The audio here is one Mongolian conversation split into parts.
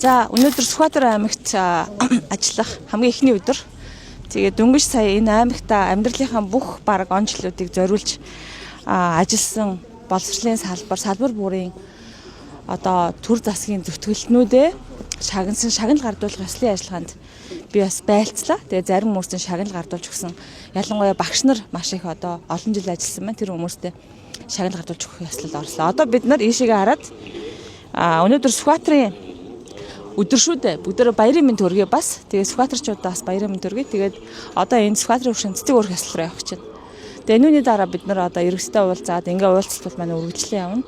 За өнөөдөр Сүхбаатар аймагт ажиллах хамгийн ихний өдөр. Тэгээд дөнгөж сая энэ аймагта амьдралынхаа бүх бараг он жилүүдийг зориулж ажилласан боловсролын салбар бүрийн одоо төр засгийн зүтгэлтнүүдээ шагнал гардуулах ёслолын ажиллагаанд би бас байлцлаа. Тэгээд зарим хүмүүсийн шагнал гардуулж өгсөн. Ялангуяа багш нар маш их одоо олон жил ажилласан байна. Тэр хүмүүстээ шагнал гардуулж өгөх ёслолд орлоо. Одоо бид нар ийшээгээ хараад өнөөдөр Сүхбаатарын өдөр шүү дээ. Бүгдөө баярын мэнд төргий бас. Тэгээд Сүхбаатарчуудаас баярын мэнд төргий. Тэгээд одоо энэ Сүхбаатарын өвчин цэцэг өрх ёслол руу явах чинь. Тэгээд энүүний дараа бид нар одоо иргэстэй уулзаад ингээ уулзалт маань үргэлжлэн явна.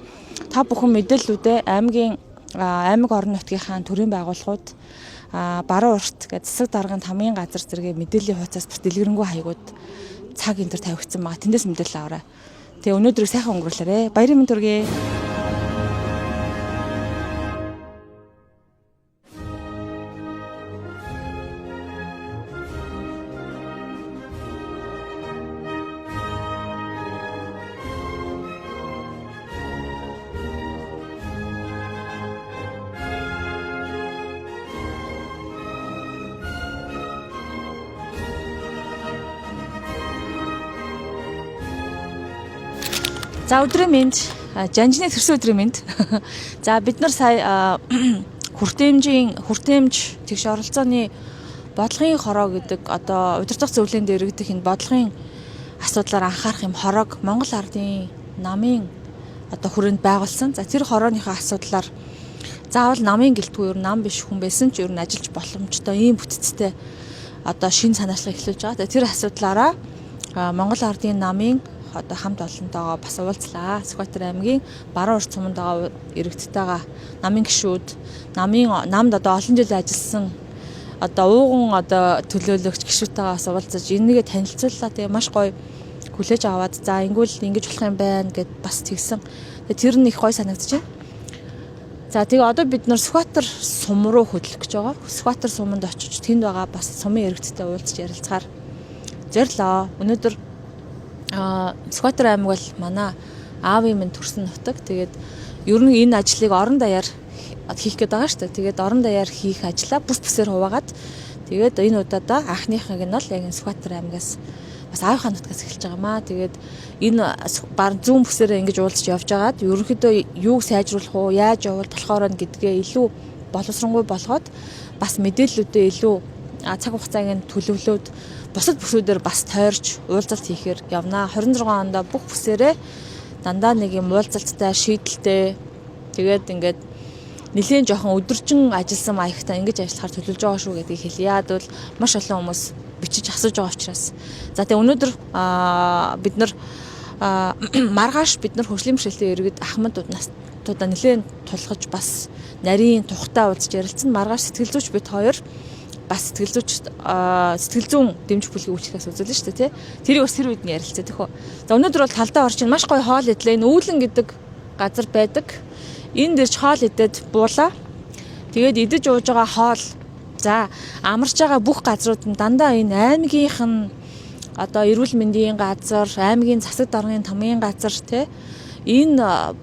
Та бүхэн мэдээллүүдээ аймаг орон нутгийнхаа төрийн байгууллагууд баруун урт гэдэг засаг даргын хамгийн газар зэрэг мэдээллийн хуудасаас бас дэлгэрэнгүй хаягууд цаг энэ төр тавигдсан байгаа. Тэндээс мэдээлэл аваарай. Тэгээ өнөөдрийг сайхан өнгөрүүлээрэ. Баярын мэнд төргий. За өдрийн мэнд, жанжны төрсөн өдрийн мэнд. За бид нар сая хүртээмж тэгш оролцооны бодлогын хороо гэдэг одоо удирдах зөвлөлийн дээр иргэдэх энэ бодлогын асуудлаар анхаарах юм хорог Монгол Ардын намын одоо хүрээнд байгуулсан. За тэр хорооныхоо асуудлаар заавал намын гэлтгүй нам биш хүн байсан ч ер нь ажиллаж боломжтой ийм бүтцтэй одоо шинэ санаачлага эхлүүлж байгаа. Тэр асуудлаараа Монгол Ардын намын одоо хамт олонтойгоо бас уулзлаа. Сүхбаатар аймгийн баруун урт суманд байгаа иргэдтэйгээ намын гишүүд, намд одоо олон жил ажилласан одоо ууган одоо төлөөлөгч гишүүдтэйгээ бас уулзаж энэгээ танилцууллаа. Тэгээ маш гоё хүлээж аваад за ингэвэл ингэж болох юм байна гэд бас тэгсэн. Тэгээ тэр нь их гоё санагдаж байна. За тэгээ одоо бид нар Сүхбаатар сум руу хөдлөх гэж байгаа. Сүхбаатар суманд очиж тэнд байгаа бас сумын иргэдтэй уулзаж ярилцахаар зорилоо. Өнөөдөр Сүхбаатар аймаг бол манай аавын минь төрсөн нутаг. Тэгээд ер нь энэ ажлыг орон даяар хийх гээд байгаа шүү дээ. Тэгээд орон даяар хийх ажлаа бүс бүсээр хуваагаад тэгээд энэ удаадаа анхныхыг нь бол яг энэ Сүхбаатар аймагаас бас аавынхаа нутгаас эхэлж байгаамаа. Тэгээд энэ баг зүүн бүсээрээ ингэж уулзч явж байгаад ерөнхийдөө юуг сайжруулах уу, яаж явуул болохоор нь гэдгээ илүү боловсронгуй болгоод бас мэдээллүүдээ илүү цаг хугацааг нь төлөвлөөд бусад бүсүүдээр бас тойрч уулзалт хийхээр явнаа. 26 онд бүх бүсээрээ дандаа нэг юм уулзалттай, шийдэлтэй тэгээд ингээд нэлийн жоохон өдөржин ажилласан маягтай ингэж ажиллахаар төлөвлөж байгаа шүү гэдгийг хэлье. Яад бол маш олон хүмүүс бичиж асууж байгаа учраас. За тэгээ өнөөдөр бид нар маргааш бид нар хөгжлийн бэрхшээлтэй иргэд ахмадуудаа нэлийн тулгаж бас нарийн тухтай уулзж ярилцсан. Маргааш сэтгэл зүйч бид хоёр бас сэтгэл зүүн дэмжих бүлгийн үйлчлэгээс үзүүлнэ шүү дээ, тий. Тэрийг бас тэр үед нь ярилцээ тэхөө. За өнөөдөр бол талдаа орчин маш гоё хоол идлээ. Энэ үүлэн гэдэг газар байдаг. Энд дэрч хоол идээд буулаа. Тэгээд идэж ууж байгаа хоол за амарч байгаа бүх газрууд нь дандаа энэ аймгийнх нь одоо эрүүл мэндийн газар, аймгийн засаг даргын тамгийн газар, тий. Энэ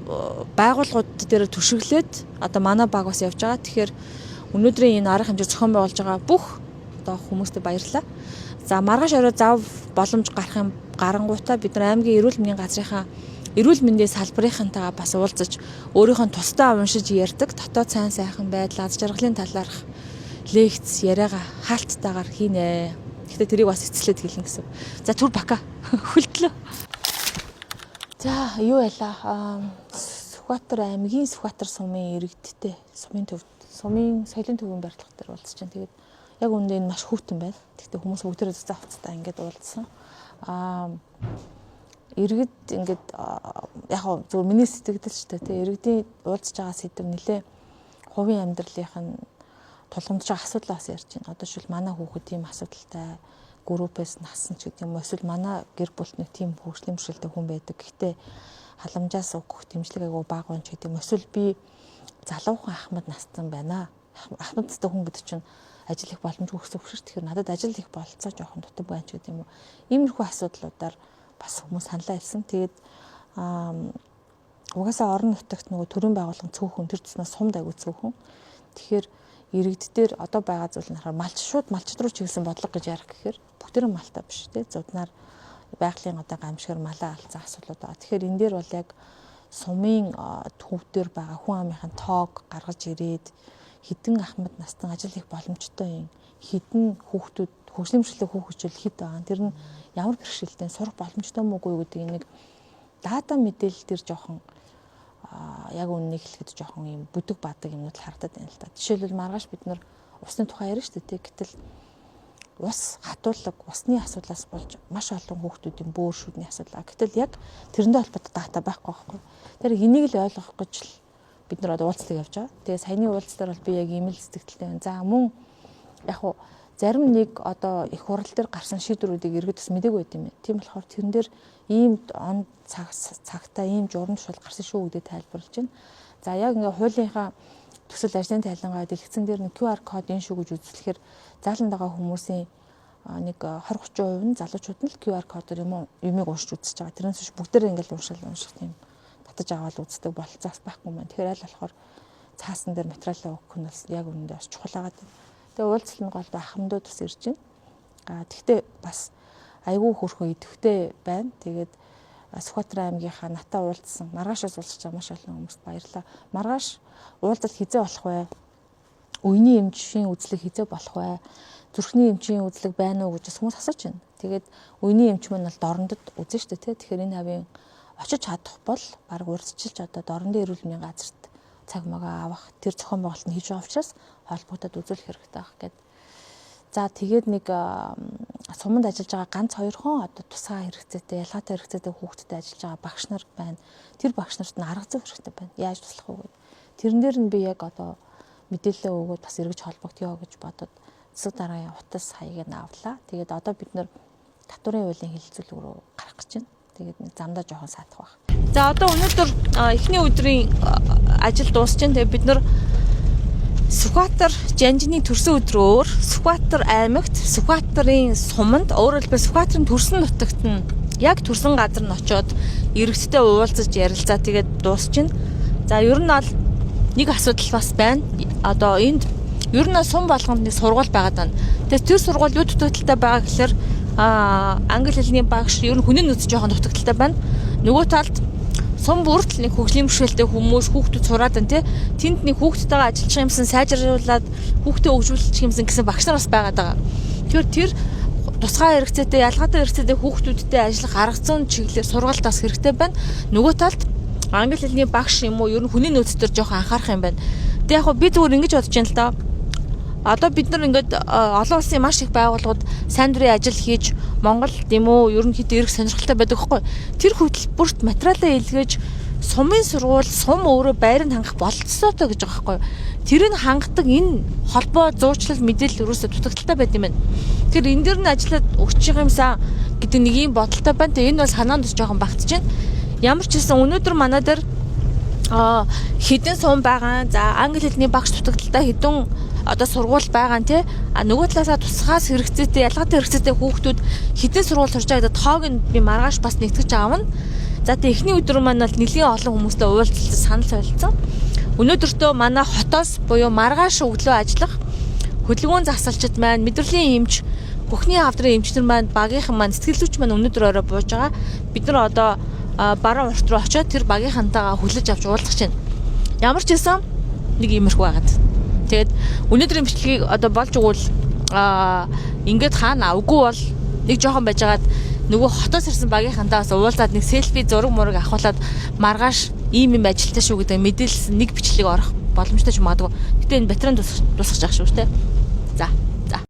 байгууллагууд дээр түшиглээд одоо манай баг бас явж байгаа. Тэгэхээр өнөөдрийн энэ арга хэмжээ зохион байгуулж байгаа бүх одоо хүмүүстээ баярлалаа. За маргааш орой зав боломж гарах юм гарангуйтаа бид нар аймгийн эрүүл мэндийн газрынхаа эрүүл мэндийн салбарынхантайгаа бас уулзаж өөрийнхөө тусдаа уншиж ярьдаг дотоод сайн сайхан байдал, аз жаргалын талаарх лекц яриага хаалттайгаар хийнэ. Гэхдээ тэрийг бас эцэслээд хэлнэ гэсэн. За түр бака хөлтлөө. За юу байлаа? Сүхбаатар аймгийн Сүхбаатар сумын иргэдтэй сумын соёлын төвийн барилга дээр уулзж байна. Тэгээд яг үүндээ энэ маш хүүтэн байна. Гэхдээ хүмүүс бүгдээрээ зузаан хувцастай ингээд уулзсан. Иргэд ингээд яг зөв миний сэтгэл ч тийм иргэдийн уулзж байгаа сэдв нэлээ хувийн амьдралынх нь тулгамдж байгаа асуудлаас ярьж байна. Одоо шил манай хүүхэд тийм асуудалтай группээс насан ч гэдэг юм уу. Эсвэл манай гэр бүлт нэг тийм хөгжлийн бэрхшээлтэй хүн байдаг. Гэхдээ халамжаас өгөх дэмжлэг айгу бага ч гэдэг юм. Эсвэл би залуухан ахмад настай байна. Ахмад настай хүн гэдэг чинь ажил их боломжгүй гэсэн үг шүү. Тэгэхээр надад ажил их болцоо жоохон дутаг байна ч гэдэг юм уу. Иймэрхүү асуудлуудаар бас хүмүүс саналаа хэлсэн. Тэгээд угаасаа орон нутагт нөгөө төрийн байгууллагын цөөхөн тэр туснаас сумд агуу цөөхөн. Тэгэхээр иргэддээр одоо байгаа зүйл нь харахаар малчд руу чиглэсэн бодлого гэж ярих гэхээр бүгдээрээ малтай биш тий. Зуднаар байгалийн одоо гамшигэр малаа алцсан асуудлууд байгаа. Тэгэхээр энэ дээр бол яг сумын төвдөр байгаа хүн амынхын тоог гаргаж ирээд хідэн ахмад настан ажил хийх боломжтой юм. Хідэн хүүхдүүд хөгжлөмжлөх хүүхчил хэд байгаа. Тэр нь ямар бэрхшээлтэй сурах боломжтой муугүй гэдэг нэг дата мэдээлэл дээр жоохон яг үннийг хэлэхэд жоохон юм бүдэг бадаг юмнууд харагдаад байна л да. Жишээлбэл маргааш бид нар усны тухай ярьж шүү дээ. Гэтэл ус хатуулаг, усны асуудлаас болж маш олон хүүхдүүдийн бөөр шүдний асуудал. Гэтэл яг тэрэндээ холбоотой дата байхгүй байхгүй. Тэр энийг л ойлгох гэж л бид нар одоо уулзлага явж байгаа. Тэгээ саяны уулзлаар бол би яг ийм л сэтгэлтэй байна. За мөн яг хуу зарим нэг одоо их хурал дээр гарсан шийдвэрүүдийг иргэд бас мдэггүй байт юм. Тийм болохоор тэрэн дээр ийм он цагтаа ийм журамшил гарсан шүү гэдэг тайлбарлаж байна. За яг ингээ хуулийнхаа төсөл ажлын тайлангаа дэлгэцэн дээр нэг QR код энэ шүү гэж үзүүлэхээр зааланд байгаа хүмүүсийн нэг 20-30% нь залуучууд нь л QR кодоор юмыг уншиж үзэж байгаа. Тэрнээс биш бүгдээрээ ингээл унших тийм татаж аваад үздэг болцоос байхгүй маань. Тэгэхээр аль болохоор цаасан дээр материалаа өгөх нь бас яг үнэндээ бас чухал байгаа. Тэгээ уулзлын гол ахмадууд бас ирж байна. Тэгтээ бас айгүй хөрхөө идэвхтэй байна. Тэгээд Сүхбаатар аймгийнхаа натаа уулзсан маргаашаас уулзч байгаа маш олон хүмүүст баярлалаа. Маргааш уулзалт хизээ болох вэ? Үений эмчийн үзлэг хизээ болох вэ? Зүрхний эмчийн үзлэг байна уу гэж хүмүүс асууж байна. Тэгээд үений эмч мань бол дорндод үзэн штэ тий. Тэгэхээр энэ хавийн очиж чадах бол баг урьдчилж одоо дорндын эрүүл мэндийн газарт цаг магаа авах тэр зохион байгуулалт нь хийж байгаа учраас холбогдоод үзүүлэх хэрэгтэй байх гэдэг. За тэгээд нэг суманд ажиллаж байгаа ганц 2 хон одоо тусгай хэрэгцээтэй, ялгаатай хэрэгцээтэй хүүхдэд ажиллаж байгаа багш нар байна. Тэр багш нарт нь арга зүй хэрэгтэй байна. Яаж туслах вэ гэдэг. Тэрэн дээр нь би яг одоо мэдээлэл өгөөд бас эргэж холбогдъё гэж бодоод засаг даргын утас хаягийг нь авлаа. Тэгээд одоо бид нэр татварын хуулийн хэлэлцүүлэг рүү гарах гэж байна. Тэгээд нэг замдаа жоохон саатах байх. За одоо өнөөдөр эхний өдрийн ажил дуусч байна. Тэгээд бид нар Сүхбаатар Жанжины төрсөн өдрөөр Сүхбаатар аймагт Сүхбаатарын суманд өөрөөр хэлбэл Сүхбаатарын төрсөн нутагт нь яг төрсөн газар нь очиод иргэдтэй уулзаж ярилцаа тэгээд дуусч байна. За ер нь бол нэг асуудал бас байна. Одоо энд ер нь сум болгонд нэг сургууль байгаад байна. Тэгээд тэр сургууль юу дутагдaltaй байгаа гэхээр англи хэлний багш ер нь хүний нөөц жоохон дутагдaltaй байна. Нөгөө талд сум бүртэл нэг хөгжлийн бэрхшээлтэй хүмүүс хүүхдүүд сураад байна тий. Тэнд нэг хүүхдтэйгээ ажиллах юмсан сайжруулад хүүхдээ өгжүүлчих юмсан гэсэн багш нар бас байгаад байгаа. Тэр тусгай хэрэгцээтэй, ялгаатай хэрэгцээтэй хүүхдүүдтэй ажиллах арга зүйн чиглэлээр сургалт бас хэрэгтэй байна. Нөгөө талд англи хэлний багш юм уу ер нь хүний нөөц төр жоохон анхаарах юм байна. Тэг яг би зүгээр ингэж бодож байна л да. Одоо бид нар ингээд олон улсын маш их байгууллагууд сайн дурын ажил хийж Монгол юм уу ерөнхийдөө ирэх сонирхолтой байдаг хгүй. Тэр хөтөлбөрт материалаа илгээж сумын сургууль сум өөрөө байранд хангах болцоотой гэж байгаа хгүй. Тэрийг хангадаг энэ холбоо зуучлал мэдээлэл өрөөсө дутагдaltaй байд юм байна. Тэгэхээр энэ дэр нь ажиллаад өгч байгаа юмсан гэдэг нэг юм бодолтой байна. Тэгээ энэ бол санаанд бас жоохон багтж байна. Ямар ч гэсэн өнөөдөр манай дээр хэдэн сум байгаа. За англи хэлний багш дутагдaltaй хэдэн одоо сургууль байгаа нь тий. Нөгөө талаасаа тусгаас хэрэгцээтэй, ялгаатай хэрэгцээтэй хүүхдүүд хэдэн сургууль сурж байгаа гэдэг тоог нь би маргааш бас нэгтгэж аавна. За тэгээ эхний өдөр маань бол нэлийн олон хүмүүстэй уулзалт санал солилцсон. Өнөөдөртөө манай хотоос буюу маргааш өглөө ажиллах хөдөлгөөн засалчид маань, мэдрэлийн эмч, бүхний хавдрын эмчнэр маань, багийнхан маань, сэтгэлзүйч маань өнөөдөр орой бууж байгаа. Бид нар одоо баруун урт руу очиод тэр багийнхантайгаа хүлээж авч уулзах чинь. Ямар ч байсан нэг иймэрхүү байгаад. Тэгээд өнөөдрийн бичлэгийг одоо болж өгвөл ингээд хаана үгүй бол нэг жоохон байжгаад нөгөө хотоос ирсэн багийнхантаас уулзаад нэг селфи зураг мураг авахлаад маргааш ийм юм ажилтаа шүү гэдэг мэдээлсэн нэг бичлэг орох боломжтой ч магадгүй. Гэтэ энэ батарейн тусах жах шүү дээ. За